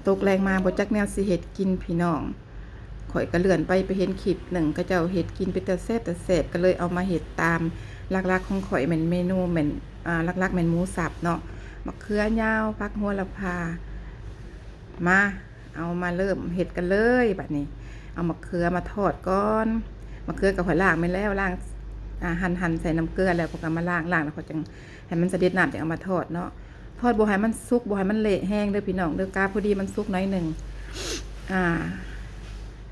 ตกแรงมาบ่จักแนวสิเฮ็ดกินพี่น้องข่อยก็เลื่อนไปเห็นคลิปหนึ่งเขาเจ้าเฮ็ดกินเป็นแต่แซ่บก็เลยเอามาเฮ็ดตามหลักๆของข่อยแม่นเมนูแม่นหลักๆแม่นหมูสับเนาะมะเขือยาวผักโหระพามาเอามาเริ่มเฮ็ดกันเลยบัดนี้เอามะเขือมาทอดก่อนมะเขือกับข่อยล้างไปแล้วล้างหั่นใส่น้ำเกลือแล้วก็มาล้างแล้วเขาจังให้มันสะเด็ดน้ำจังเอามาทอดเนาะทอดบ่ให้มันสุกบ่ให้มันเละแห้งเด้อพี่น้องเด้อกาพอดีมันสุกน้อยหนึ่ง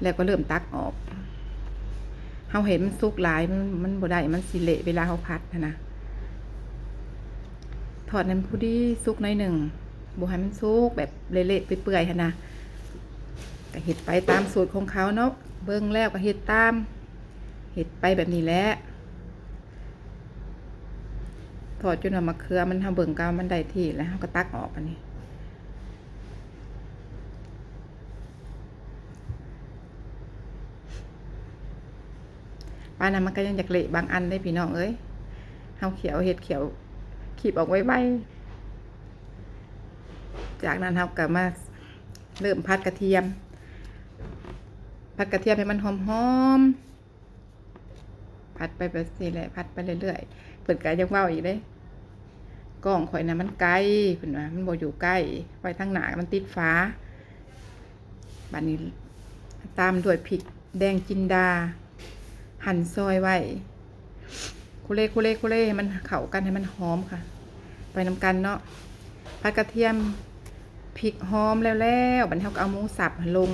แล้วก็เริ่มตักออกเฮาเห็นมันสุกหลายมันบ่ได้มันสิเละเวลาเฮาผัดนะทอดนั้นพอดีสุกน้อยหนึ่งบ่ให้มันสุกแบบเละๆเปื่อยๆหั่นนะก็เฮ็ดไปตามสูตรของเขาเนาะเบิ่งแล้วก็เฮ็ดตามเฮ็ดไปแบบนี้แหละทอดจนว่ามะเขือมันเฮาเบิ่งกาวมันได้ที่แล้วเฮาก็ตักออกอันนี้ปลานั้นมันก็ยังอยากเละบางอันได้พี่น้องเอ้ยเฮาเขียวเห็ดเขียวขีบออกไว้จากนั้นเฮาก็มาเริ่มผัดกระเทียมให้มันหอมผัดไปแบบนี้แหละผัดไปเรื่อยๆเปิดไก่ยังเว้าอีกเด้กล้องข่อยน่ะมันไกลเพิ่นว่ามันบ่อยู่ใกล้ไว้ทางหน้ามันติดฟ้าบัดนี้ตามด้วยพริกแดงจินดาหั่นซอยไว้คุเล่ให้มันเข้ากันให้มันหอมค่ะไปนำกันเนาะผัดกระเทียมพริกหอมแล้วบัดนี้เฮาก็เอาหมูสับลง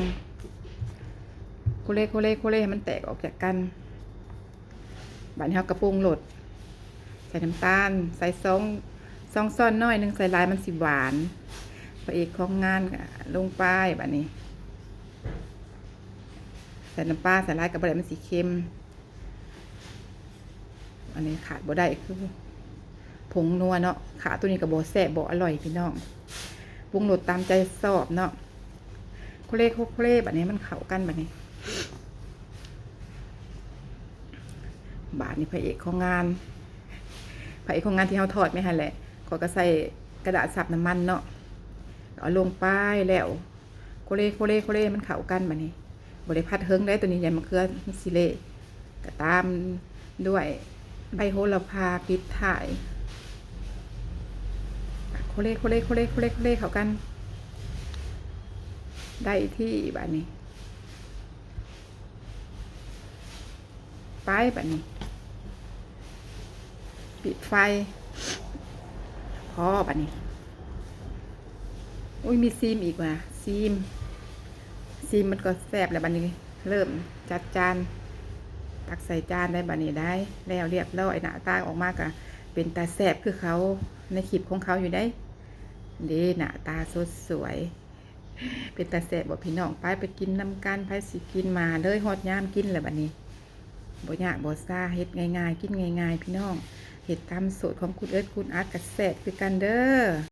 คุเล่ให้มันแตกออกจากกันบัดนี้เฮาก็ปรุงรสใส่น้ำตาลใส่ซองซ้อนน้อยนึงใส่หลายมันสิหวานพระเอกของงานก็ลงไปบัดนี้ใส่น้ำปลาใส่หลายก็บ่ได้มันสิเค็มอันนี้ขาดบ่ได้คือผงนัวเนาะขาตัวนี้กับบ่แซ่บบ่อร่อยพี่น้องปรุงรสตามใจชอบเนาะโคเล่แบบนี้มันเข้ากันแบบนี้บาทนี่พระเอกของงานที่เขาทอดไม่ทันแหละเขาก็ใส่กระดาษซับน้ำมันเนาะเอาลงไปแล้วโคเล่มันเข้ากันแบบนี้บริพัดเฮิงได้ตัวนี้ใหญ่มะเขือสิเล่ก็ตามด้วยใบโหระพาปิดถ่ายโคเล่เข้ากันได้ที่แบบนี้ไปแบบนี้ปิดไฟพอแบบนี้อุ้ยมีซีมอีกว่ะซีมมันก็แซ่บแล้วแบบนี้เริ่มจัดจานตักใส่จานได้แบบนี้ได้แล้วเรียบร้อยหน้าตาออกมากะเป็นตาแซ่บคือเขาในคลิปของเขาอยู่ได้ดีหน้าตาสดสวยเป็นตาแซ่บบอกพี่น้องไปกินน้ำกันไปสิกินมาเลยฮอดยามกินแหละแบบนี้บ่ยากบ่ซ่าเฮ็ดง่ายๆกินง่ายๆพี่น้องเฮ็ดตามสูตรของคุณเอิร์ธคุณอาร์ตกับแซ่บคือกันเด้อ